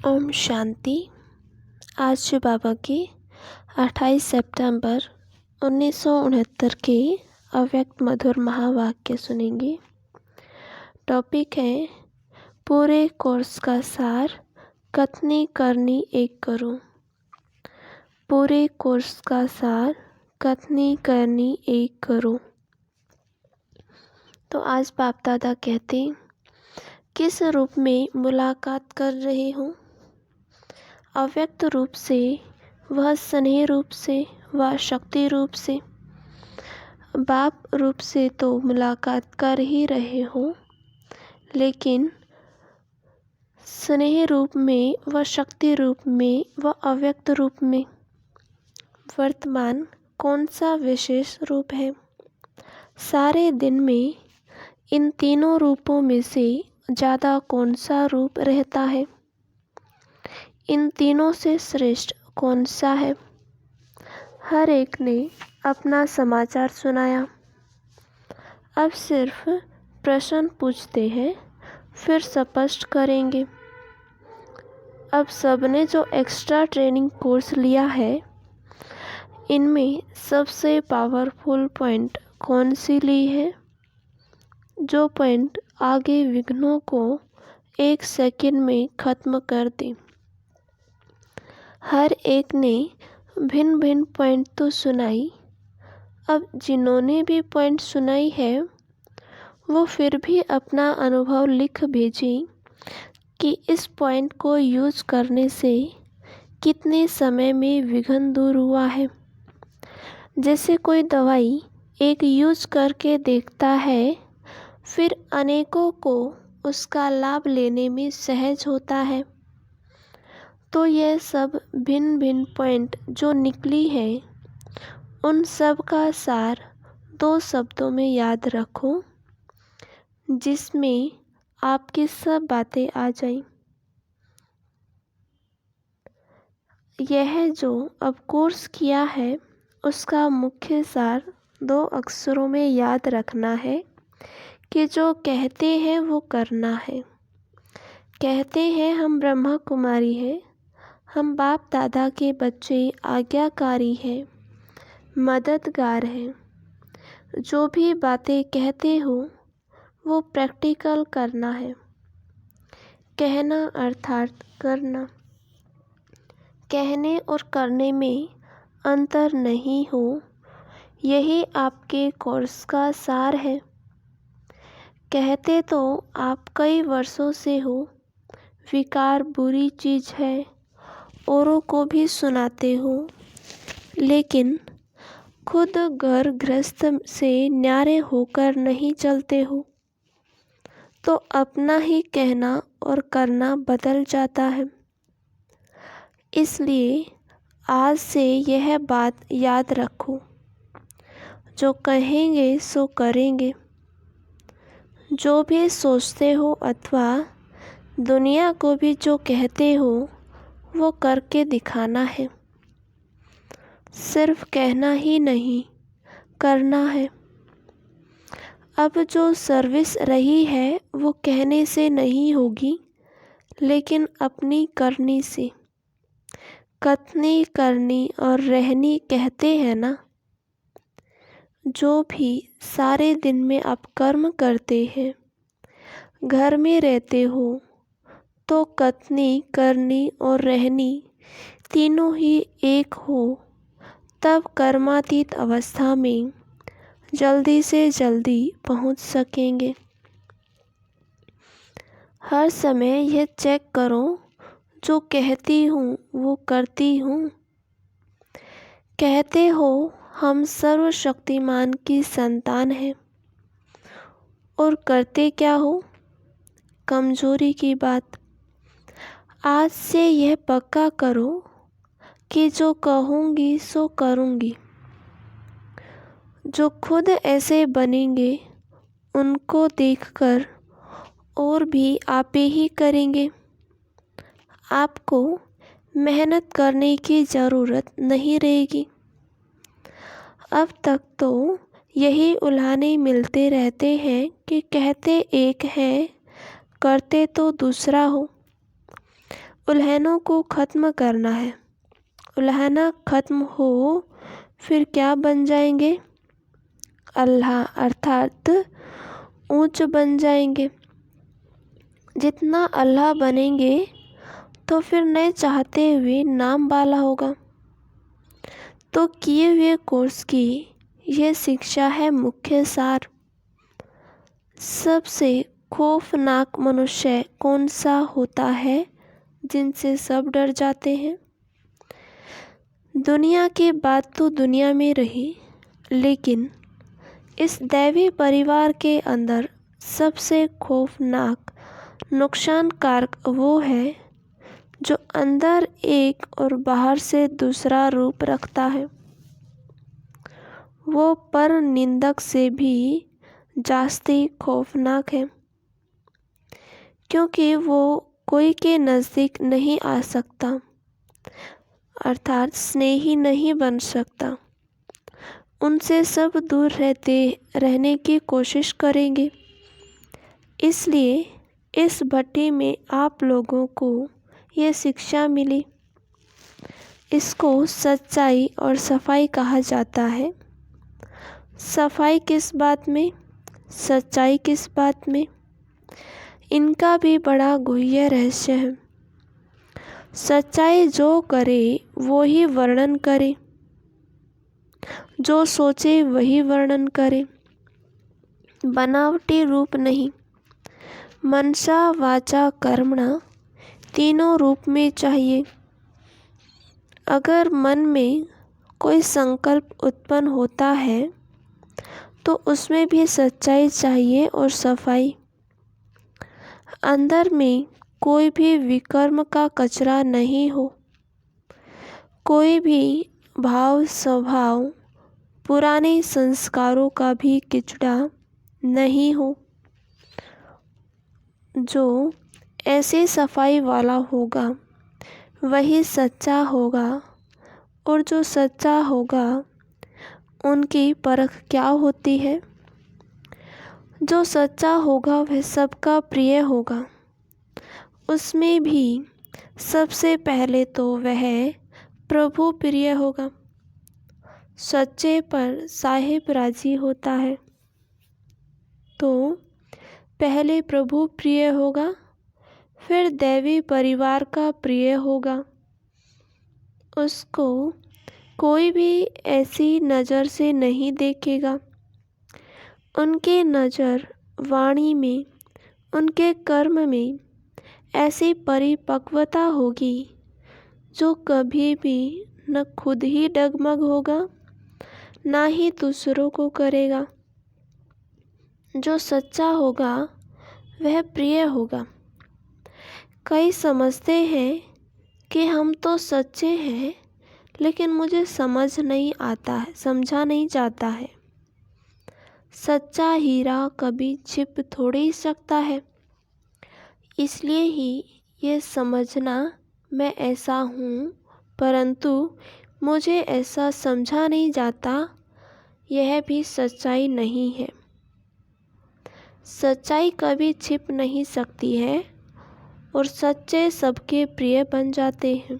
ओम शांति। आज बाबा की 28 सितंबर 1969 के अव्यक्त मधुर महावाक्य सुनेंगे। टॉपिक है पूरे कोर्स का सार कथनी करनी एक करो। पूरे कोर्स का सार कथनी करनी एक करो। तो आज बाप दादा कहते किस रूप में मुलाकात कर रहे हो। अव्यक्त रूप से, वह स्नेह रूप से, वह शक्ति रूप से। बाप रूप से तो मुलाकात कर ही रहे हो, लेकिन स्नेह रूप में, वह शक्ति रूप में, वह अव्यक्त रूप में वर्तमान कौन सा विशेष रूप है। सारे दिन में इन तीनों रूपों में से ज़्यादा कौन सा रूप रहता है। इन तीनों से श्रेष्ठ कौन सा है। हर एक ने अपना समाचार सुनाया। अब सिर्फ प्रश्न पूछते हैं, फिर स्पष्ट करेंगे। अब सबने जो एक्स्ट्रा ट्रेनिंग कोर्स लिया है, इनमें सबसे पावरफुल पॉइंट कौन सी ली है। जो पॉइंट आगे विघ्नों को 1 सेकंड में ख़त्म कर दे। हर एक ने भिन्न भिन्न पॉइंट तो सुनाई। अब जिन्होंने भी पॉइंट सुनाई है, वो फिर भी अपना अनुभव लिख भेजें कि इस पॉइंट को यूज करने से कितने समय में विघ्न दूर हुआ है। जैसे कोई दवाई एक यूज करके देखता है, फिर अनेकों को उसका लाभ लेने में सहज होता है। तो यह सब भिन्न भिन्न पॉइंट जो निकली है, उन सब का सार 2 शब्दों में याद रखो, जिसमें आपकी सब बातें आ जाएं। यह जो अब कोर्स किया है, उसका मुख्य सार 2 अक्षरों में याद रखना है कि जो कहते हैं वो करना है। कहते हैं हम ब्रह्मा कुमारी हैं, हम बाप दादा के बच्चे आज्ञाकारी हैं, मददगार हैं। जो भी बातें कहते हो वो प्रैक्टिकल करना है। कहना अर्थात करना। कहने और करने में अंतर नहीं हो, यही आपके कोर्स का सार है। कहते तो आप कई वर्षों से हो, विकार बुरी चीज़ है, औरों को भी सुनाते हो, लेकिन खुद घर गृहस्थ से न्यारे होकर नहीं चलते हो, तो अपना ही कहना और करना बदल जाता है। इसलिए आज से यह बात याद रखो, जो कहेंगे सो करेंगे। जो भी सोचते हो अथवा दुनिया को भी जो कहते हो, वो करके दिखाना है। सिर्फ कहना ही नहीं, करना है। अब जो सर्विस रही है, वो कहने से नहीं होगी, लेकिन अपनी करनी से। कथनी करनी और रहनी कहते हैं ना। जो भी सारे दिन में आप कर्म करते हैं, घर में रहते हो, तो कथनी करनी और रहनी तीनों ही एक हो, तब कर्मातीत अवस्था में जल्दी से जल्दी पहुंच सकेंगे। हर समय यह चेक करो, जो कहती हूँ वो करती हूँ। कहते हो हम सर्वशक्तिमान की संतान हैं, और करते क्या हो। कमजोरी की बात। आज से यह पक्का करो कि जो कहूँगी सो करूँगी। जो खुद ऐसे बनेंगे, उनको देखकर और भी आप ही करेंगे। आपको मेहनत करने की ज़रूरत नहीं रहेगी। अब तक तो यही उल्हाने मिलते रहते हैं कि कहते एक है, करते तो दूसरा हो। उल्हनों को ख़त्म करना है। उल्हना ख़त्म हो फिर क्या बन जाएंगे? अल्लाह अर्थात ऊंच बन जाएंगे। जितना अल्लाह बनेंगे तो फिर नए चाहते हुए नाम वाला होगा। तो किए हुए कोर्स की यह शिक्षा है मुख्य सार। सबसे खौफनाक मनुष्य कौन सा होता है जिनसे सब डर जाते हैं? दुनिया की बात तो दुनिया में रही, लेकिन इस दैवी परिवार के अंदर सबसे खौफनाक नुकसानकारक वो है जो अंदर एक और बाहर से दूसरा रूप रखता है। वो पर निंदक से भी जास्ती खौफनाक है, क्योंकि वो कोई के नज़दीक नहीं आ सकता, अर्थात स्नेही नहीं बन सकता। उनसे सब दूर रहने की कोशिश करेंगे। इसलिए इस भट्टी में आप लोगों को ये शिक्षा मिली। इसको सच्चाई और सफाई कहा जाता है। सफाई किस बात में, सच्चाई किस बात में? इनका भी बड़ा गुह्य रहस्य है। सच्चाई जो करे वो ही वर्णन करे, जो सोचे वही वर्णन करे, बनावटी रूप नहीं। मनसा वाचा कर्मणा तीनों रूप में चाहिए। अगर मन में कोई संकल्प उत्पन्न होता है तो उसमें भी सच्चाई चाहिए और सफाई। अंदर में कोई भी विकर्म का कचरा नहीं हो, कोई भी भाव स्वभाव पुराने संस्कारों का भी किचड़ा नहीं हो। जो ऐसे सफाई वाला होगा वही सच्चा होगा, और जो सच्चा होगा उनकी परख क्या होती है? जो सच्चा होगा वह सबका प्रिय होगा। उसमें भी सबसे पहले तो वह प्रभु प्रिय होगा। सच्चे पर साहिब राजी होता है, तो पहले प्रभु प्रिय होगा, फिर दैवी परिवार का प्रिय होगा। उसको कोई भी ऐसी नज़र से नहीं देखेगा। उनके नज़र वाणी में, उनके कर्म में ऐसी परिपक्वता होगी जो कभी भी न खुद ही डगमग होगा, ना ही दूसरों को करेगा। जो सच्चा होगा वह प्रिय होगा। कई समझते हैं कि हम तो सच्चे हैं, लेकिन मुझे समझ नहीं आता है, समझा नहीं जाता है। सच्चा हीरा कभी छिप थोड़ी सकता है। इसलिए ही ये समझना मैं ऐसा हूँ, परंतु मुझे ऐसा समझा नहीं जाता, यह भी सच्चाई नहीं है। सच्चाई कभी छिप नहीं सकती है और सच्चे सबके प्रिय बन जाते हैं।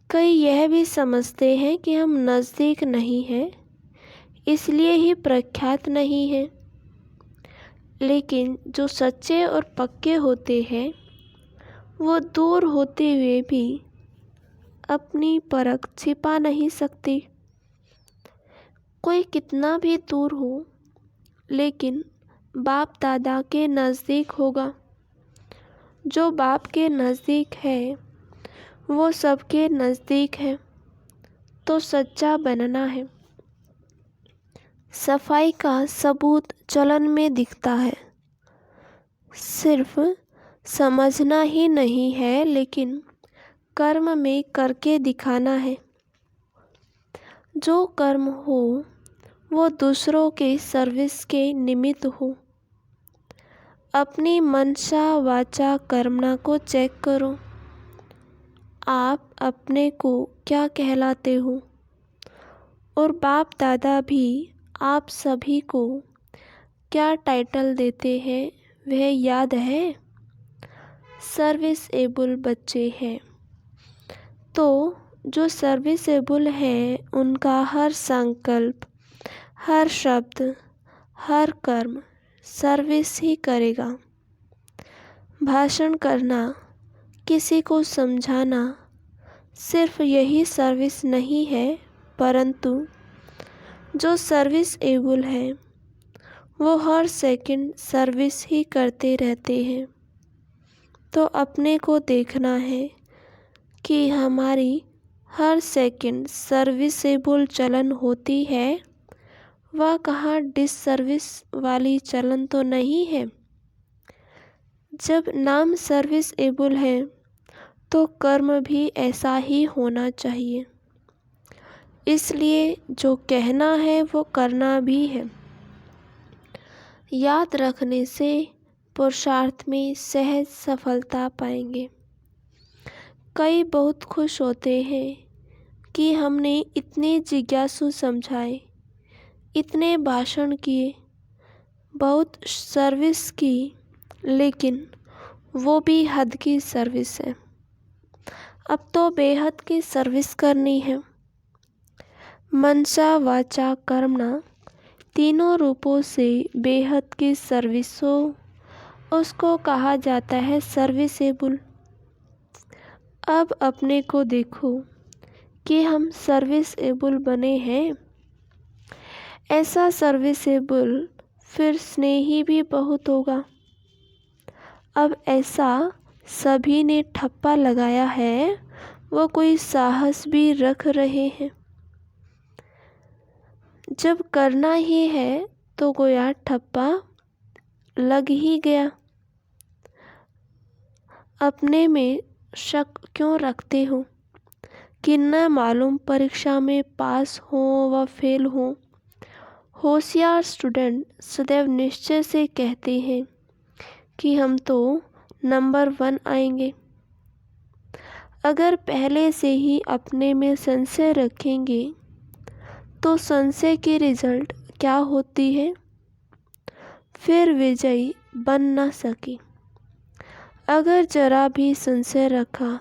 कई यह भी समझते हैं कि हम नज़दीक नहीं हैं, इसलिए ही प्रख्यात नहीं हैं। लेकिन जो सच्चे और पक्के होते हैं वो दूर होते हुए भी अपनी परख छिपा नहीं सकते। कोई कितना भी दूर हो, लेकिन बाप दादा के नज़दीक होगा। जो बाप के नज़दीक है वो सबके नज़दीक है, तो सच्चा बनना है। सफाई का सबूत चलन में दिखता है। सिर्फ समझना ही नहीं है, लेकिन कर्म में करके दिखाना है। जो कर्म हो वो दूसरों के सर्विस के निमित्त हो। अपनी मनसा वाचा कर्मणा को चेक करो। आप अपने को क्या कहलाते हो, और बाप दादा भी आप सभी को क्या टाइटल देते हैं वह याद है? सर्विसेबल बच्चे हैं। तो जो सर्विसेबल हैं उनका हर संकल्प, हर शब्द, हर कर्म सर्विस ही करेगा। भाषण करना, किसी को समझाना सिर्फ यही सर्विस नहीं है, परंतु जो सर्विसेबल है वो हर सेकंड सर्विस ही करते रहते हैं। तो अपने को देखना है कि हमारी हर सेकंड सर्विसेबल चलन होती है, वह कहाँ डिससर्विस वाली चलन तो नहीं है। जब नाम सर्विसेबल है तो कर्म भी ऐसा ही होना चाहिए। इसलिए जो कहना है वो करना भी है। याद रखने से पुरुषार्थ में सहज सफलता पाएंगे। कई बहुत खुश होते हैं कि हमने इतने जिज्ञासु समझाए, इतने भाषण किए, बहुत सर्विस की, लेकिन वो भी हद की सर्विस है। अब तो बेहद की सर्विस करनी है। मनसा वाचा कर्मणा तीनों रूपों से बेहद की सर्विस हो, उसको कहा जाता है सर्विसेबल। अब अपने को देखो कि हम सर्विसेबल बने हैं। ऐसा सर्विसेबल फिर स्नेही भी बहुत होगा। अब ऐसा सभी ने ठप्पा लगाया है, वो कोई साहस भी रख रहे हैं। जब करना ही है तो गोया ठप्पा लग ही गया। अपने में शक क्यों रखते हो कि न मालूम परीक्षा में पास हो व फेल हो। होशियार स्टूडेंट सदैव निश्चय से कहते हैं कि हम तो नंबर 1 आएंगे। अगर पहले से ही अपने में संशय रखेंगे तो संशय की रिजल्ट क्या होती है? फिर विजयी बन न सके। अगर जरा भी संशय रखा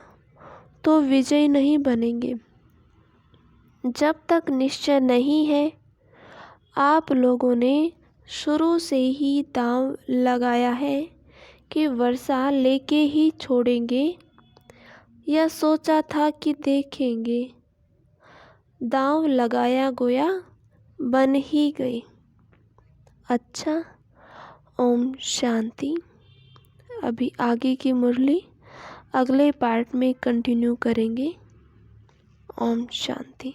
तो विजयी नहीं बनेंगे। जब तक निश्चय नहीं है, आप लोगों ने शुरू से ही दांव लगाया है कि वर्षा लेके ही छोड़ेंगे, या सोचा था कि देखेंगे। दांव लगाया गोया बन ही गई। अच्छा, ओम शांति। अभी आगे की मुरली अगले पार्ट में कंटिन्यू करेंगे। ओम शांति।